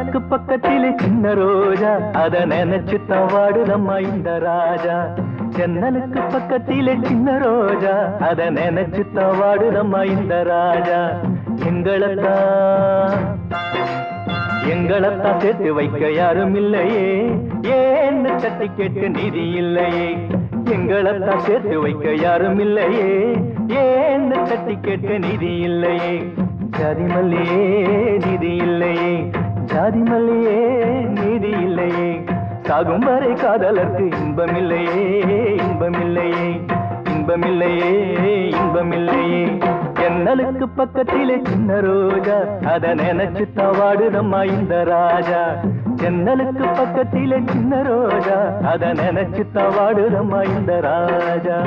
ஜன்னலுக்கு பக்கத்திலே சின்ன ரோஜா அத நினைச்சுத்தான் வாடுதம்மா இந்த ராஜா. ஜன்னலுக்கு பக்கத்திலே சின்ன ரோஜா அத நினைச்சுத்தான் வாடுதம்மா இந்த ராஜா. எங்களைத்தான் சேர்த்து வைக்க யாரும் இல்லையே, ஏன்னு தட்டி கேட்க நிதி இல்லையே. எங்களைத்தான் சேர்த்து வைக்க யாரும் இல்லையே, ஏன்னு தட்டி கேட்க நிதி இல்லையே. ஜாதி மல்லியே நிதி இல்லையே, ஜாதி மல்லியே நீதி இல்லையே. சாகும் வரை காதலர்க்கு இன்பமில்லையே, இன்பமில்லையே, இன்பமில்லையே, இன்பமில்லையே. ஜன்னலுக்கு பக்கத்திலே சின்ன ரோஜா அத நினைச்சுத்தான் வாடுதம்மா இந்த ராஜா. ஜன்னலுக்கு பக்கத்திலே சின்ன ரோஜா அத நினைச்சுத்தான் வாடுதம்மா இந்த ராஜா.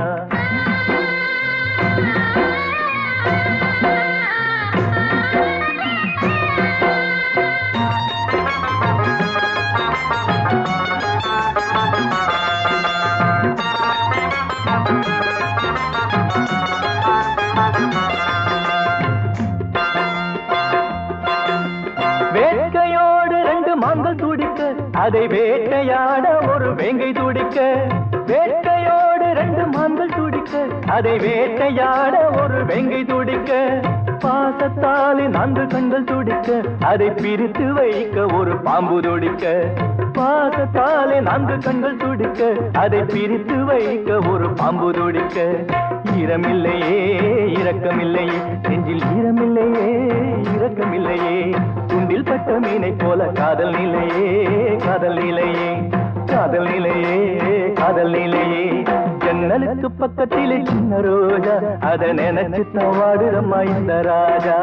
வேட்கையோடு ரெண்டு மான்கள் துடிக்க, அதை வேட்டையாட ஒரு வேங்கை துடிக்க. வேட்கையோடு ரெண்டு மான்கள் துடிக்க, அதை வேட்டையாட ஒரு வேங்கை துடிக்க. பாசத்தாலே 4 கண்கள் துடிக்க, அதை பிரித்து வைக்க ஒரு பாம்பு துடிக்க. பாசத்தாலே 4 கண்கள் துடிக்க, அதை பிரித்து வைக்க ஒரு பாம்பு துடிக்க. ஈரமில்லையே இரக்கமில்லையே, நெஞ்சில் ஈரமில்லையே இரக்கமில்லையே. துண்டில் பட்ட மீனை போல காதல் நிலையே, காதல் நிலையே, காதல் நிலையே, காதல் நிலையே. ஜன்னலுக்கு பக்கத்திலே சின்ன ரோஜா அத நினைச்சுத்தான் வாடுதம்மா இந்த ராஜா.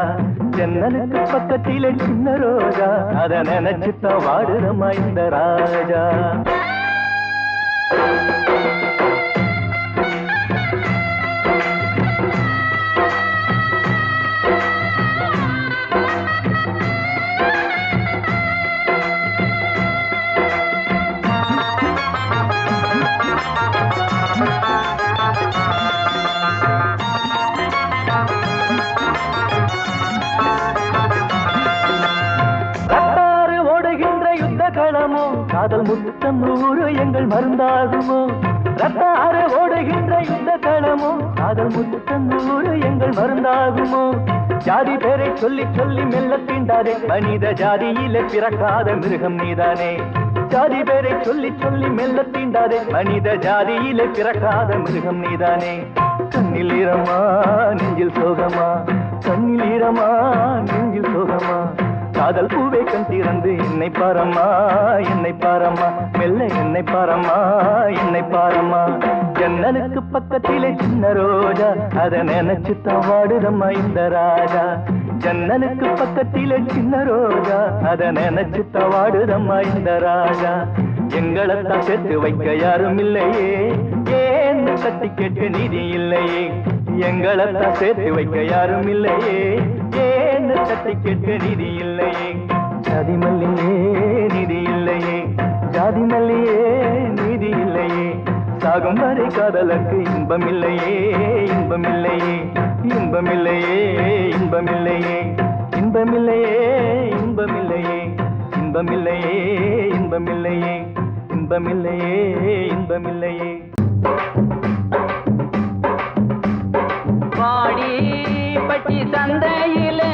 ஜன்னலுக்கு பக்கத்திலே சின்ன ரோஜா அத நினைச்சுத்தான் வாடுதம்மா இந்த ராஜா. காதல் முத்தம் 100 எங்கள் மருந்தாகுமோ. ரத்தாறு ஓடுகின்ற இந்த களமோ, காதல் முத்தம் 100 எங்கள் மருந்தாகுமோ. ஜாதி பேரை சொல்லி சொல்லி மெல்ல தீண்டாதே, மனித ஜாதியிலே பிறக்காத மிருகம் நீதானே. ஜாதி பேரை சொல்லி சொல்லி மெல்ல தீண்டாதே, மனித ஜாதியிலே பிறக்காத மிருகம் நீதானே. கண்ணில் ஈரமா நெஞ்சில் சோகமா, கண்ணில் ஈரமா நெஞ்சில் சோகமா. காதல் பூவை கண் திறந்து என்னை பாரம்மா, என்னை பாரம்மா, மெல்ல என்னை பாரம்மா, என்னை பாரம்மா. ஜன்னலுக்கு பக்கத்திலே சின்ன ரோஜா அத நினைச்சுத்தான் வாடுதம்மா இந்த ராஜா. ஜன்னலுக்கு பக்கத்திலே சின்ன ரோஜா அத நினைச்சுத்தான் வாடுதம்மா இந்த ராஜா. எங்களைத்தான் சேர்த்து வைக்க யாரும் இல்லையே, ஏன்னு தட்டி கேட்க நிதி இல்லையே. எங்களைத்தான் சேர்த்து வைக்க யாரும் இல்லையே, ஏன்னு தட்டி கேட்க நிதி இல்லையே. ஜாதி மல்லியே நிதி இல்லையே, ஜாதி மல்லியே நீதி இல்லையே. சாகும் வரை காதலுக்கு இன்பமில்லையே, இன்பமில்லையே, இன்பமில்லையே, இன்பமில்லையே, இன்பமில்லையே, இன்பமில்லையே, இன்பமில்லையே, இன்பமில்லையே, இன்பமில்லையே, இன்பமில்லையே. வாடி பட்டி சந்தையிலே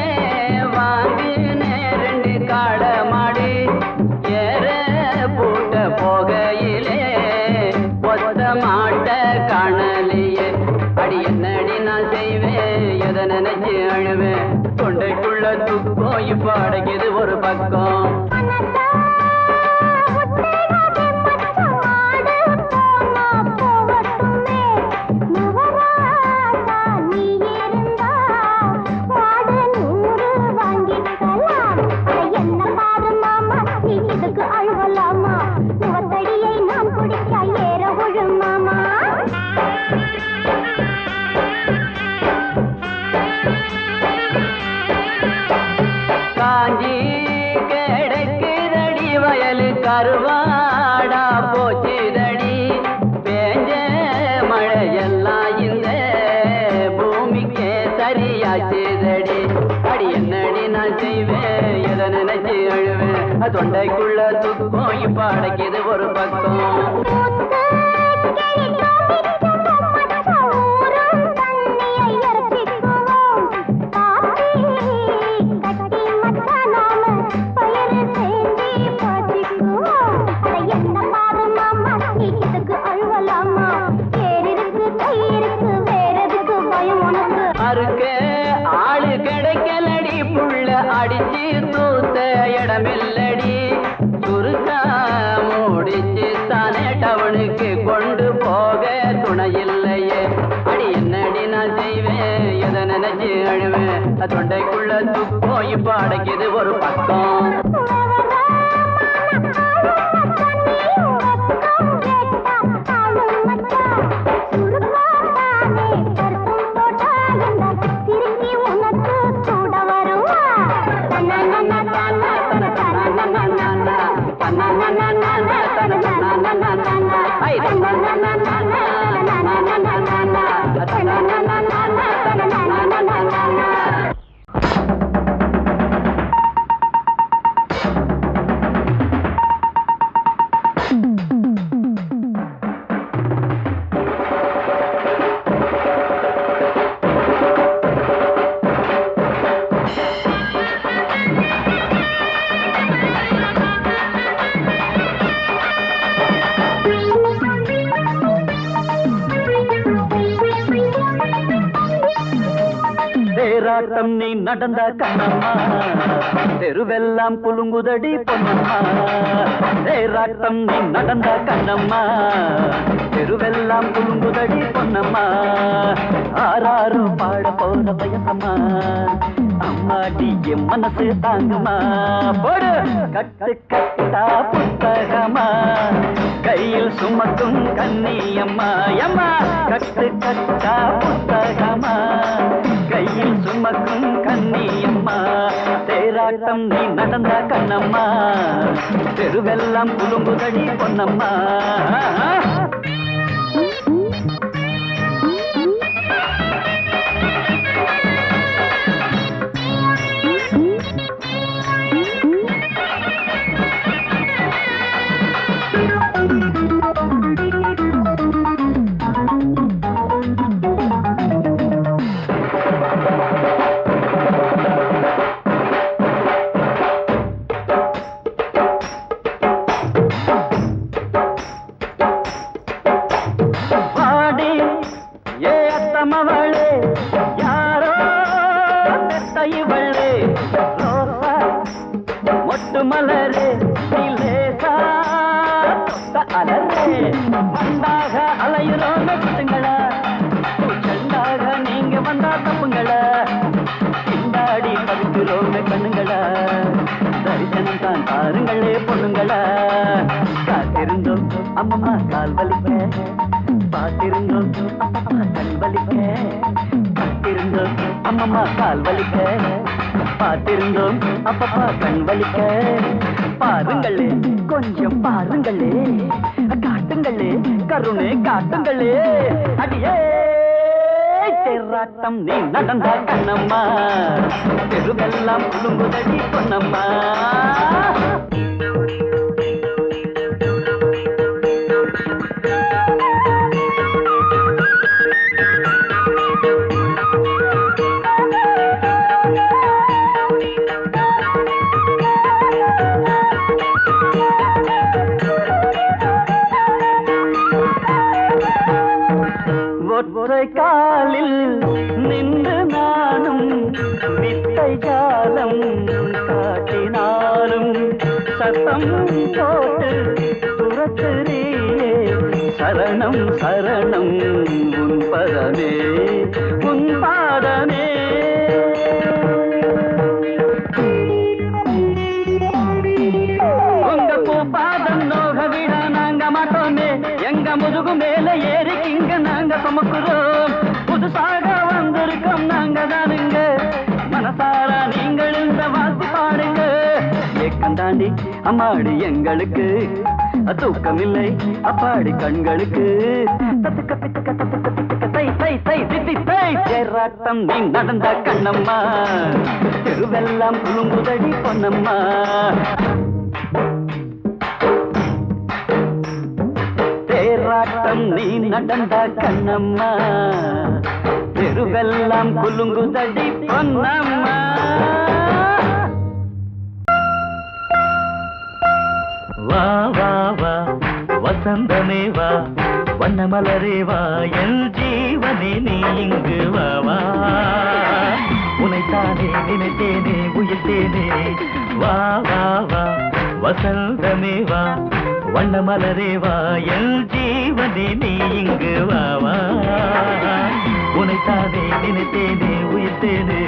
வாங்கின 2 காளை மாடு, ஏற போட்ட போகையிலே ஒத்த மாட்ட காணலையே. அடி என்னடி நான் செய்வேன், எதை நினைச்சு அழுவேன். தொண்டைக்குள்ள துக்கம் இப்ப அடைக்குது ஒரு பக்கம். காஞ்சி கிடைக்குதடி அடிக்குதடி அடி என்னடி நான் செய்வேன் எதை நினைச்சு அழுவேன் தொண்டைக்குள்ள துக்கம் இப்ப அடைக்குது ஒரு பக்கம் ஆளு கிடைக்கலடி புள்ள அடிச்சு தூத்த இடமில்லடி சுருக்கா முடிச்சு தானே டவுனுக்கு கொண்டு போக துணை இல்லையே அடி என்னடி நான் செய்வேன் எதை நினைச்சு அழுவேன் தொண்டைக்குள்ள துக்கம் இப்ப அடைக்குது ஒரு பக்கம் தேராட்டம் நீ நடந்த கண்ணம்மா தெருவெல்லாம் குலுங்குதடி பொன்னம்மா தேராட்டம் நீ நடந்த கண்ணம்மா தெருவெல்லாம் குலுங்குதடி பொன்னம்மா ஆறாரும் பாட போன பயசம்மா அம்மாடி என் மனசு தாங்குமா போடு கட்டு கட்டா புத்தகமா கையில் சுமக்கும் கண்ணியம்மா அம்மா கட்டு கட்டா புத்தகமா கையில் சுமக்கும் கண்ணியம்மா தேராட்டம் நீ நடந்த கண்ணம்மா தெருவெல்லாம் குலுங்குதடி பொன்னம்மா மவளே யாரோ பெத்தைவளே ரோசா மொட்டு மலரே நீலேசா அலரே மண்டாக அலையுறோம் குட்டுங்களா செண்டாக நீங்க வந்தா தப்புங்களா பின்னாடி பதுக்குறோம் கண்ணுங்களா தரிசனம் தான் பாருங்களே பொண்ணுங்களா காத்திருந்தோம் அம்மம்மா கால் வலிக்க பார்த்திருந்தோம் அப்பா கண் வலிக்க பார்த்திருந்தோம் அம்மம்மா கால் வலிக்க பார்த்திருந்தோம் அப்பப்பா கண் வலிக்க பாருங்களே கொஞ்சம் பாருங்களே காட்டுங்களே கருணை காட்டுங்களே அடியே தேராட்டம் நீ நடந்த கண்ணம்மா தெருவெல்லாம் குலுங்குதடி பொன்னம்மா ஒற்றை காலில் நின்று நானும் வித்தை ஜாலம் காட்டினாலும் சத்தம் போட்டு துரத்துறியே சரணம் சரணம் உன் பதமே உன் பாதமே உங்க பூபாதம் நோக விட நாங்க மாட்டோமே எங்க முதுகு மேல ஏறி இங்க நாங்க சுமக்குறோம் புதுசாக வந்திருக்கோம் நாங்க தானுங்க மனசாரா நீங்கள் இந்த வாழ்த்து பாடுங்க ஏக்கம் தாண்டி அம்மாடி எங்களுக்கு தூக்கமில்லை அப்பாடி கண்களுக்கு தத்துக்க பித்துக்க தத்துக்க பித்துக்க தை தை தை தித்தி தை தேராட்டம் நீ நடந்த கண்ணம்மா தெருவெல்லாம் குலுங்குதடி பொன்னம்மா தேராட்டம் நீ நடந்த கண்ணம்மா தெருவெல்லாம் குலுங்குதடி பொன்னம்மா வா வா வா வசந்தமே வா வண்ணமலரே வா என் ஜீவனே நீ இங்கு வா வா உனைத்தானே நினைத்தேனே உயிர்த்தேனே வா வா வா வசந்தமே வா வண்ணமலரே வா என் ஜீவனே நீ இங்கு வா வா உனைத்தானே நினைத்தேனே உயிர்த்தேனே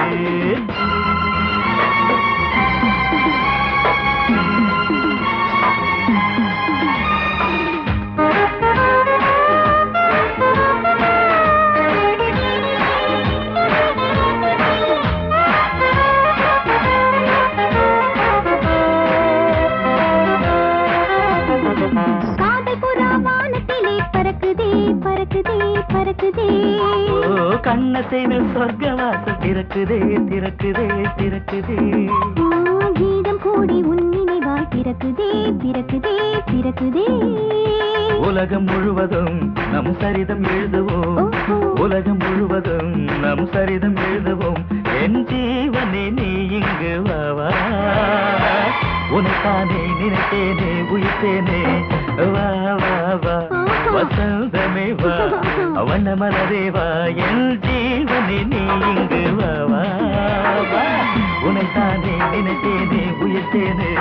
கண்ணசைவில் சொர்க்கவாசல் திறக்குதே திறக்குதே திறக்குதே கீதம் கூடி உன் நினைவாய் பிறக்குதே பிறக்குதே பிறக்குதே உலகம் முழுவதும் நம் சரிதம் எழுதுவோம் உலகம் முழுவதும் நம் சரிதம் எழுதுவோம் என் ஜீவனே நீ இங்கு வா வா உனைத்தானே நினைத்தேனே உயிர்த்தேனே வா வா வா வசந்தமே வா வண்ணமலரே வா என் ஜீவனே நீ இங்கு வா வா வா உனைத்தானே நினைத்தேனே உயிர்த்தேனே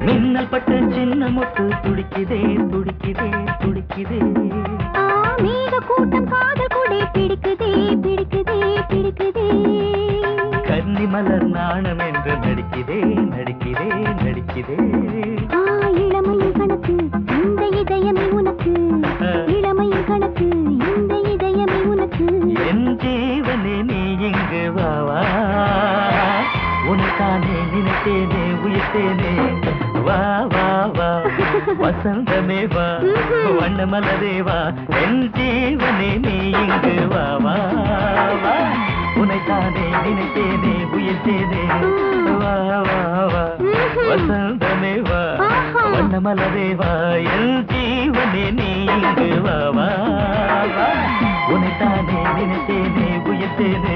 மின்னல் பட்டு சின்ன முட்டு துடிக்குதே துடிக்குதே துடிக்குதே மேக கூட்டம் காதல் கூடை பிடிக்குதே பிடிக்குதே பிடிக்குதே கன்னி மலர் நாணம் என்று நடிக்குதே நடிக்குதே நடிக்குதே இளமையின் கணக்கு இந்த இதயமே உனக்கு இளமையின் கணக்கு இந்த இதயமே உனக்கு என் ஜீவனே நீ இங்கு வா வா உனக்கானே நினைத்தேனே உயிர்த்தேனே வா வா வா வசந்தமே வா வண்ணமலரே வா என் ஜீவனே நீ இங்கு வா வா வா உனைத்தானே நினைத்தேனே உயிர்த்தேனே வா வா வா வசந்தமே வா வண்ணமலரே வா என் ஜீவனே நீ இங்கு வா வா வா உனைத்தானே நினைத்தேனே உயிர்த்தேனே